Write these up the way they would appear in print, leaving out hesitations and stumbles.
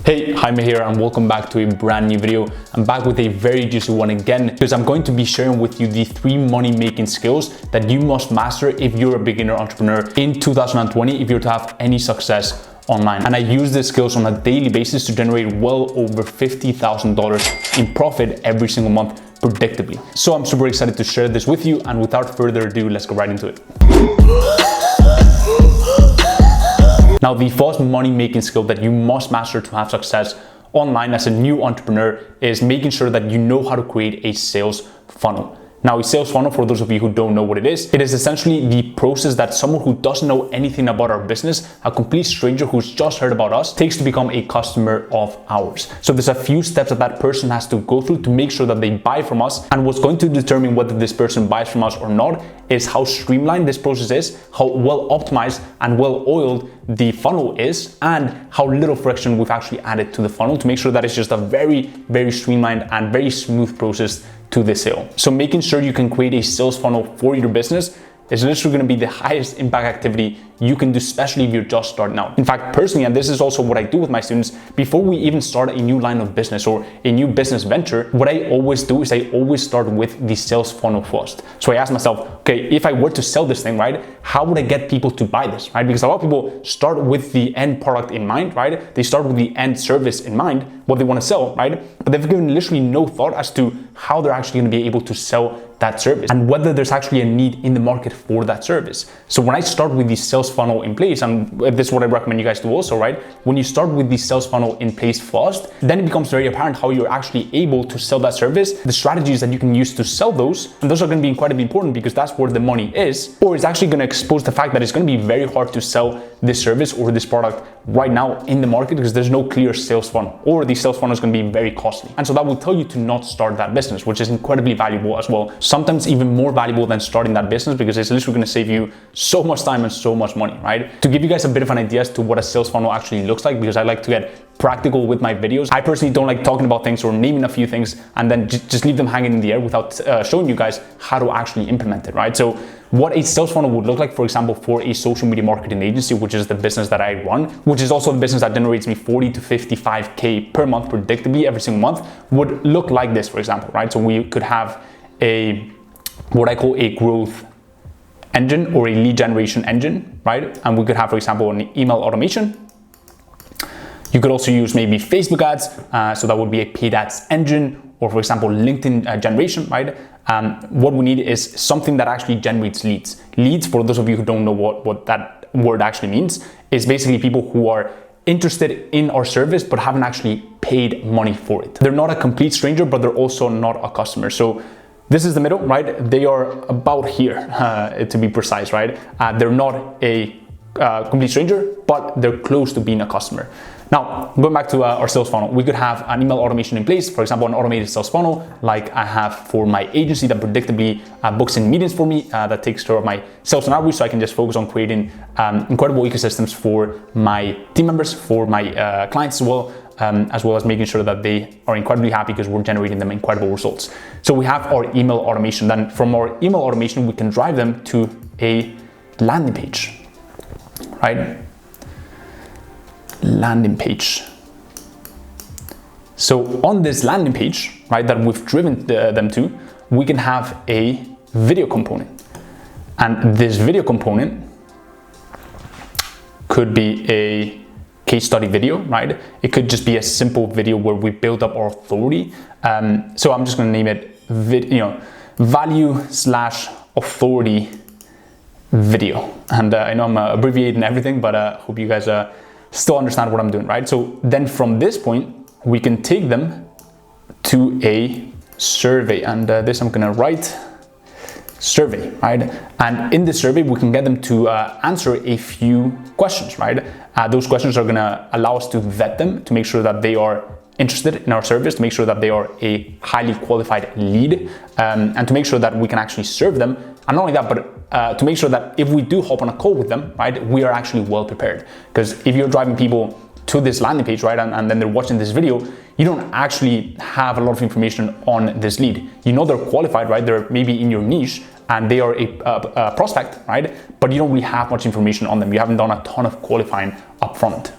Hey, Jaime here and welcome back to a brand new video. I'm back with a very juicy one again because I'm going to be sharing with you the 3 money-making skills that you must master if you're a beginner entrepreneur in 2020 if you're to have any success online. And I use these skills on a daily basis to generate well over $50,000 in profit every single month predictably. So I'm super excited to share this with you, and without further ado, let's go right into it. Now, the first money-making skill that you must master to have success online as a new entrepreneur is making sure that you know how to create a sales funnel. Now, a sales funnel, for those of you who don't know what it is essentially the process that someone who doesn't know anything about our business, a complete stranger who's just heard about us, takes to become a customer of ours. So there's a few steps that person has to go through to make sure that they buy from us. And what's going to determine whether this person buys from us or not is how streamlined this process is, how well optimized and well oiled the funnel is, and how little friction we've actually added to the funnel to make sure that it's just a very, very streamlined and very smooth process to the sale. So making sure you can create a sales funnel for your business is literally going to be the highest impact activity you can do, especially if you're just starting out. In fact, personally, and this is also what I do with my students, before we even start a new line of business or a new business venture, what I always do is I always start with the sales funnel first. So I ask myself, okay, if I were to sell this thing, right, how would I get people to buy this, right? Because a lot of people start with the end product in mind, right? They start with the end service in mind, what they want to sell, right? But they've given literally no thought as to how they're actually going to be able to sell that service and whether there's actually a need in the market for that service. So when I start with the sales funnel in place, and this is what I recommend you guys do also, right? When you start with the sales funnel in place first, then it becomes very apparent how you're actually able to sell that service, the strategies that you can use to sell those, and those are going to be incredibly important because that's where the money is, or it's actually going to expose the fact that it's going to be very hard to sell this service or this product right now in the market because there's no clear sales funnel, or the sales funnel is going to be very costly. And so that will tell you to not start that business, which is incredibly valuable as well. Sometimes even more valuable than starting that business because it's literally going to save you so much time and so much money, right? To give you guys a bit of an idea as to what a sales funnel actually looks like, because I like to get practical with my videos. I personally don't like talking about things or naming a few things and then just leave them hanging in the air without showing you guys how to actually implement it, right? So what a sales funnel would look like, for example, for a social media marketing agency, which is the business that I run, which is also the business that generates me 40 to 55K per month predictably every single month, would look like this, for example, right? So we could have what I call a growth engine or a lead generation engine, right? And we could have, for example, an email automation. You could also use maybe Facebook ads, so that would be a paid ads engine, or for example, LinkedIn generation, right? What we need is something that actually generates leads. Leads, for those of you who don't know what that word actually means, is basically people who are interested in our service but haven't actually paid money for it. They're not a complete stranger, but they're also not a customer. So this is the middle, right? They are about here, to be precise, right? They're not a complete stranger, but they're close to being a customer. Now, going back to our sales funnel, we could have an email automation in place, for example, an automated sales funnel like I have for my agency that predictably books in meetings for me, that takes care of my sales and outreach, so I can just focus on creating incredible ecosystems for my team members, for my clients as well as making sure that they are incredibly happy because we're generating them incredible results. So we have our email automation. Then from our email automation, we can drive them to a landing page, right? Landing page. So on this landing page, right, that we've driven them to, we can have a video component. And this video component could be a case study video, right? It could just be a simple video where we build up our authority. So I'm just going to name it value/authority video. And I know I'm abbreviating everything, but I hope you guys still understand what I'm doing, right? So then from this point, we can take them to a survey. And this I'm going to write survey, right? And in this survey, we can get them to answer a few questions, right? Those questions are going to allow us to vet them, to make sure that they are interested in our service, to make sure that they are a highly qualified lead, and to make sure that we can actually serve them. And not only that, but to make sure that if we do hop on a call with them, right, we are actually well prepared. Because if you're driving people to this landing page, right, and then they're watching this video, you don't actually have a lot of information on this lead. You know they're qualified, right? They're maybe in your niche and they are a prospect, right? But you don't really have much information on them. You haven't done a ton of qualifying upfront.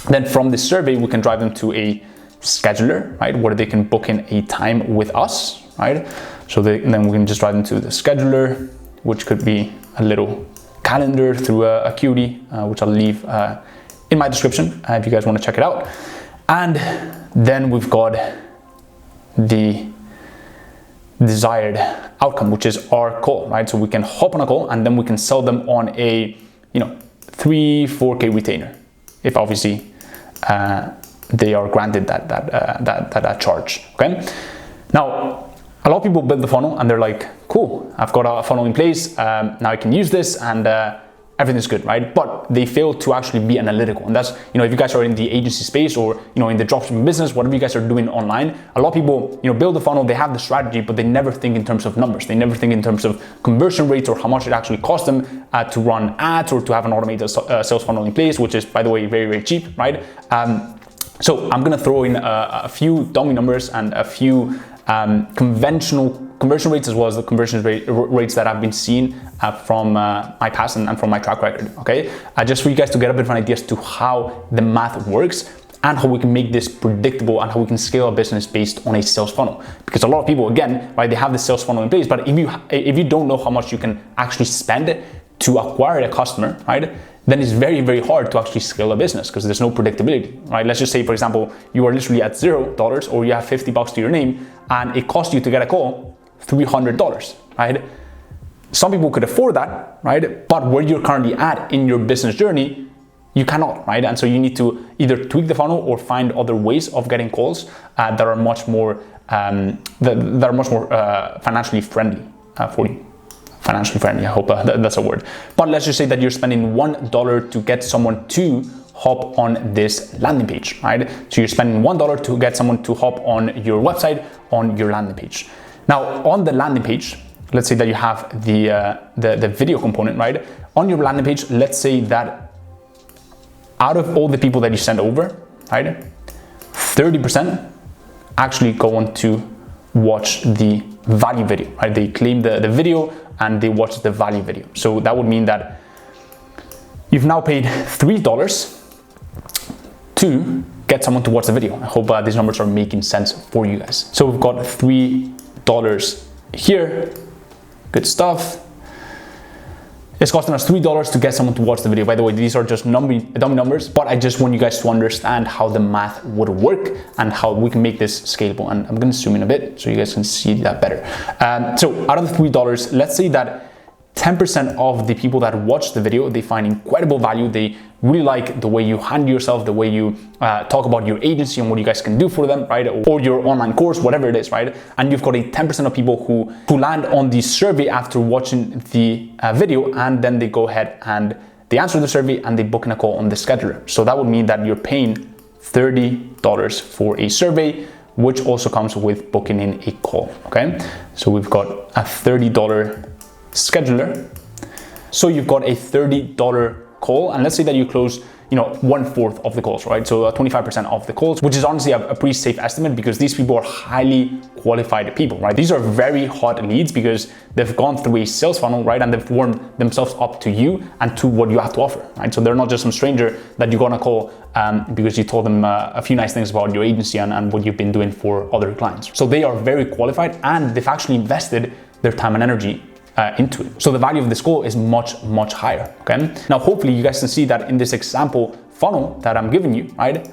Then from this survey, we can drive them to a scheduler, right, where they can book in a time with us, right? So then we can just drive them to the scheduler, which could be a little calendar through a Acuity, which I'll leave in my description if you guys want to check it out. And then we've got the desired outcome, which is our call, right? So we can hop on a call and then we can sell them on a 3-4K retainer, if obviously they are granted that charge. Okay. Now, a lot of people build the funnel and they're like, cool, I've got a funnel in place. Now I can use this and everything's good, right? But they fail to actually be analytical. And that's, if you guys are in the agency space or, in the dropshipping business, whatever you guys are doing online, a lot of people, build the funnel, they have the strategy, but they never think in terms of numbers. They never think in terms of conversion rates or how much it actually costs them to run ads or to have an automated sales funnel in place, which is, by the way, very, very cheap, right? So I'm gonna throw in a few dummy numbers and a few conventional conversion rates, as well as the conversion rates that I've been seeing from my past and from my track record, okay? Just for you guys to get a bit of an idea as to how the math works and how we can make this predictable and how we can scale a business based on a sales funnel. Because a lot of people, again, right, they have the sales funnel in place, but if you don't know how much you can actually spend to acquire a customer, right, then it's very, very hard to actually scale a business because there's no predictability, right? Let's just say, for example, you are literally at $0 or you have $50 to your name and it costs you to get a call $300, right? Some people could afford that, right? But where you're currently at in your business journey, you cannot, right? And so you need to either tweak the funnel or find other ways of getting calls that are much more financially friendly for you. Financially friendly, I hope that's a word. But let's just say that you're spending $1 to get someone to hop on this landing page, right? So you're spending $1 to get someone to hop on your website, on your landing page. Now, on the landing page, let's say that you have the video component, right? On your landing page, let's say that out of all the people that you send over, right, 30% actually go on to watch the value video, right? They claim the video and they watch the value video. So that would mean that you've now paid $3 to get someone to watch the video. I hope these numbers are making sense for you guys. So we've got $3 here, good stuff. It's costing us $3 to get someone to watch the video. By the way, these are just dummy numbers, but I just want you guys to understand how the math would work and how we can make this scalable. And I'm gonna zoom in a bit so you guys can see that better. So out of the $3, let's say that 10% of the people that watch the video, they find incredible value. They really like the way you handle yourself, the way you talk about your agency and what you guys can do for them, right? Or your online course, whatever it is, right? And you've got a 10% of people who land on the survey after watching the video, and then they go ahead and they answer the survey and they book in a call on the scheduler. So that would mean that you're paying $30 for a survey, which also comes with booking in a call, okay? So we've got a $30 scheduler. So you've got a $30 call, and let's say that you close 1/4 of the calls, right? So 25% of the calls, which is honestly a pretty safe estimate because these people are highly qualified people, right? These are very hot leads because they've gone through a sales funnel, right? And they've warmed themselves up to you and to what you have to offer, right? So they're not just some stranger that you're gonna call because you told them a few nice things about your agency and what you've been doing for other clients. So they are very qualified and they've actually invested their time and energy into it. So the value of this call is much, much higher, okay? Now, hopefully you guys can see that in this example funnel that I'm giving you, right?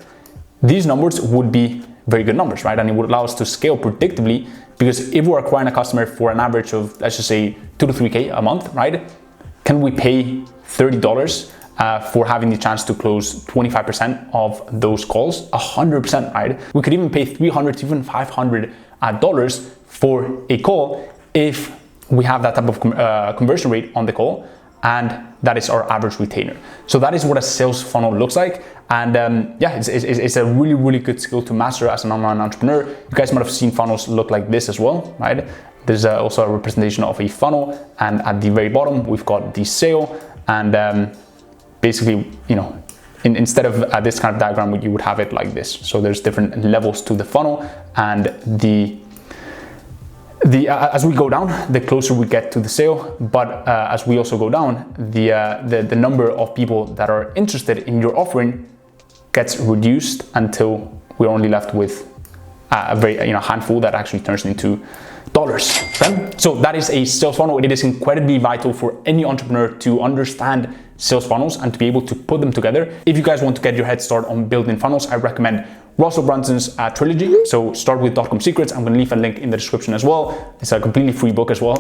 These numbers would be very good numbers, right? And it would allow us to scale predictably because if we're acquiring a customer for an average of, let's just say 2 to 3K a month, right? Can we pay $30 for having the chance to close 25% of those calls? 100%, right? We could even pay $300 to even $500 for a call if we have that type of conversion rate on the call, and that is our average retainer. So that is what a sales funnel looks like. And yeah, it's a really, really good skill to master as an online entrepreneur. You guys might have seen funnels look like this as well, right? There's also a representation of a funnel, and at the very bottom, we've got the sale. And basically, instead of this kind of diagram, you would have it like this. So there's different levels to the funnel, and as we go down, the closer we get to the sale, but as we also go down, the number of people that are interested in your offering gets reduced until we're only left with a very handful that actually turns into dollars. Okay? So that is a sales funnel. It is incredibly vital for any entrepreneur to understand sales funnels and to be able to put them together. If you guys want to get your head start on building funnels, I recommend Russell Brunson's trilogy. So start with .com Secrets. I'm going to leave a link in the description as well. It's a completely free book as well.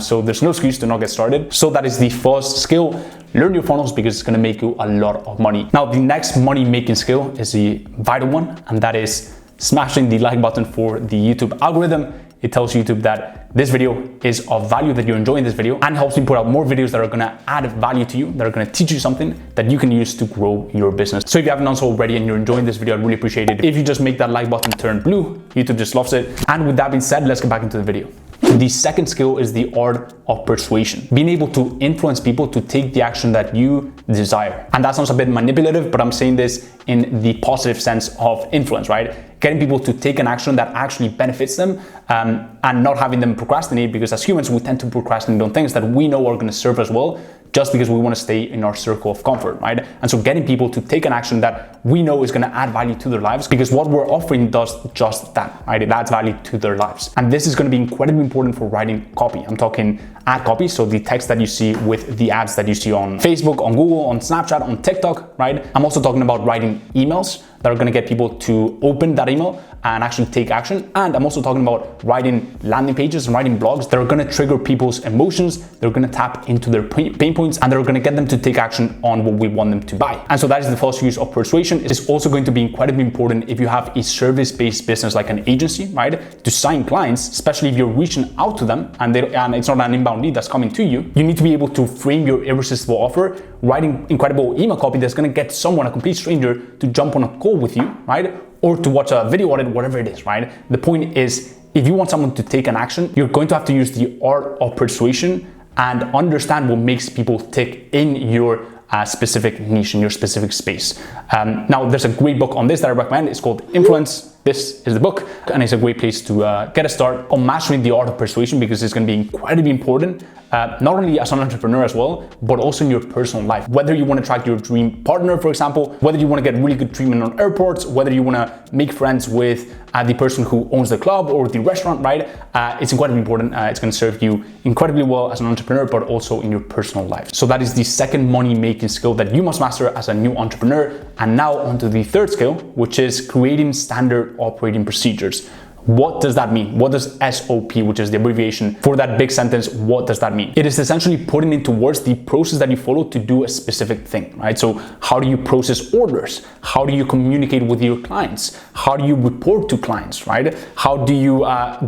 So there's no excuse to not get started. So that is the first skill. Learn your funnels because it's going to make you a lot of money. Now, the next money making skill is the vital one, and that is smashing the like button for the YouTube algorithm. It tells YouTube that this video is of value, that you're enjoying this video, and helps me put out more videos that are gonna add value to you, that are gonna teach you something that you can use to grow your business. So if you haven't done so already and you're enjoying this video, I'd really appreciate it if you just make that like button turn blue. YouTube just loves it. And with that being said, let's get back into the video. The second skill is the art of persuasion. Being able to influence people to take the action that you desire. And that sounds a bit manipulative, but I'm saying this in the positive sense of influence, right? Getting people to take an action that actually benefits them, and not having them procrastinate, because as humans, we tend to procrastinate on things that we know are going to serve us well, just because we want to stay in our circle of comfort, right? And so getting people to take an action that we know is going to add value to their lives, because what we're offering does just that, right? It adds value to their lives. And this is going to be incredibly important for writing copy. I'm talking ad copy, so the text that you see with the ads that you see on Facebook, on Google, on Snapchat, on TikTok, right? I'm also talking about writing emails that are going to get people to open that email and actually take action. And I'm also talking about writing landing pages and writing blogs that are going to trigger people's emotions. They're going to tap into their pain points, and they're going to get them to take action on what we want them to buy. And so that is the first use of persuasion. It's also going to be incredibly important if you have a service-based business like an agency, right? To sign clients, especially if you're reaching out to them and it's not an inbound lead that's coming to you, you need to be able to frame your irresistible offer, writing incredible email copy that's going to get someone, a complete stranger, to jump on a call with you, right? Or to watch a video on it, whatever it is, right? The point is, if you want someone to take an action, you're going to have to use the art of persuasion and understand what makes people tick in your specific niche, in your specific space. Now, there's a great book on this that I recommend. It's called Influence. This is the book, and it's a great place to get a start on mastering the art of persuasion, because it's going to be incredibly important, not only as an entrepreneur as well, but also in your personal life. Whether you want to attract your dream partner, for example, whether you want to get really good treatment on airports, whether you want to make friends with the person who owns the club or the restaurant, right? It's incredibly important. It's going to serve you incredibly well as an entrepreneur, but also in your personal life. So that is the second money-making skill that you must master as a new entrepreneur. And now onto the third skill, which is creating standard operating procedures. What does that mean? What does SOP, which is the abbreviation for that big sentence, what does that mean? It is essentially putting into words the process that you follow to do a specific thing, right? So how do you process orders? How do you communicate with your clients? How do you report to clients, right? How do you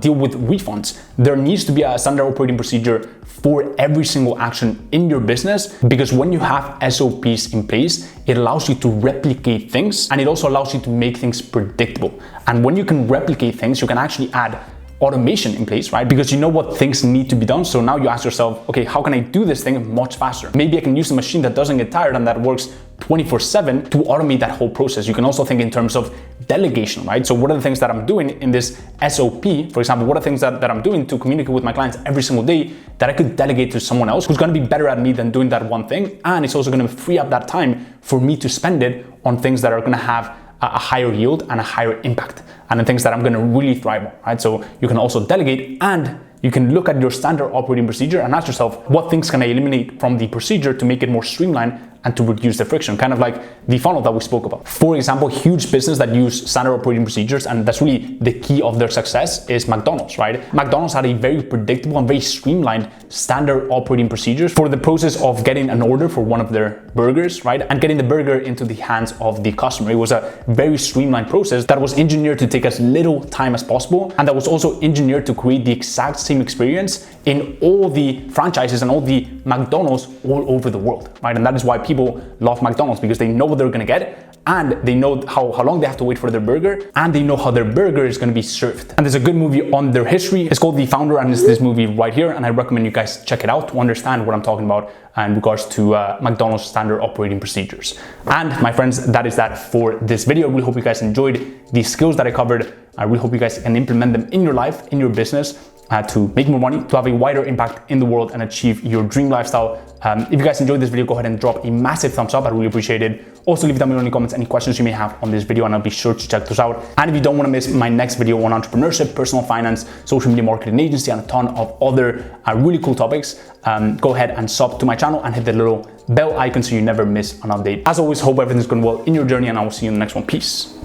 deal with refunds? There needs to be a standard operating procedure for every single action in your business, because when you have SOPs in place, it allows you to replicate things, and it also allows you to make things predictable. And when you can replicate things, you can actually add automation in place, right? Because you know what things need to be done. So now you ask yourself, okay, how can I do this thing much faster? Maybe I can use a machine that doesn't get tired and that works 24/7 to automate that whole process. You can also think in terms of delegation, right? So what are the things that I'm doing in this SOP? For example, what are things that I'm doing to communicate with my clients every single day that I could delegate to someone else who's going to be better at me than doing that one thing? And it's also going to free up that time for me to spend it on things that are going to have a higher yield and a higher impact, and the things that I'm going to really thrive on, right? So you can also delegate, and you can look at your standard operating procedure and ask yourself, what things can I eliminate from the procedure to make it more streamlined and to reduce the friction, kind of like the funnel that we spoke about. For example, huge business that use standard operating procedures, and that's really the key of their success, is McDonald's, right? McDonald's had a very predictable and very streamlined standard operating procedures for the process of getting an order for one of their burgers, right? And getting the burger into the hands of the customer. It was a very streamlined process that was engineered to take as little time as possible, and that was also engineered to create the exact same experience in all the franchises and all the McDonald's all over the world, right? And that is why people love McDonald's, because they know what they're gonna get, and they know how long they have to wait for their burger, and they know how their burger is gonna be served. And there's a good movie on their history. It's called The Founder, and it's this movie right here, and I recommend you guys check it out to understand what I'm talking about in regards to McDonald's standard operating procedures. And my friends, that is that for this video. I really hope you guys enjoyed the skills that I covered. I really hope you guys can implement them in your life, in your business. to make more money, to have a wider impact in the world and achieve your dream lifestyle. If you guys enjoyed this video, go ahead and drop a massive thumbs up. I really appreciate it. Also leave down below in the comments any questions you may have on this video, and I'll be sure to check those out. And if you don't want to miss my next video on entrepreneurship, personal finance, social media marketing agency, and a ton of other really cool topics, go ahead and sub to my channel and hit the little bell icon so you never miss an update. As always, hope everything's going well in your journey, and I will see you in the next one. Peace.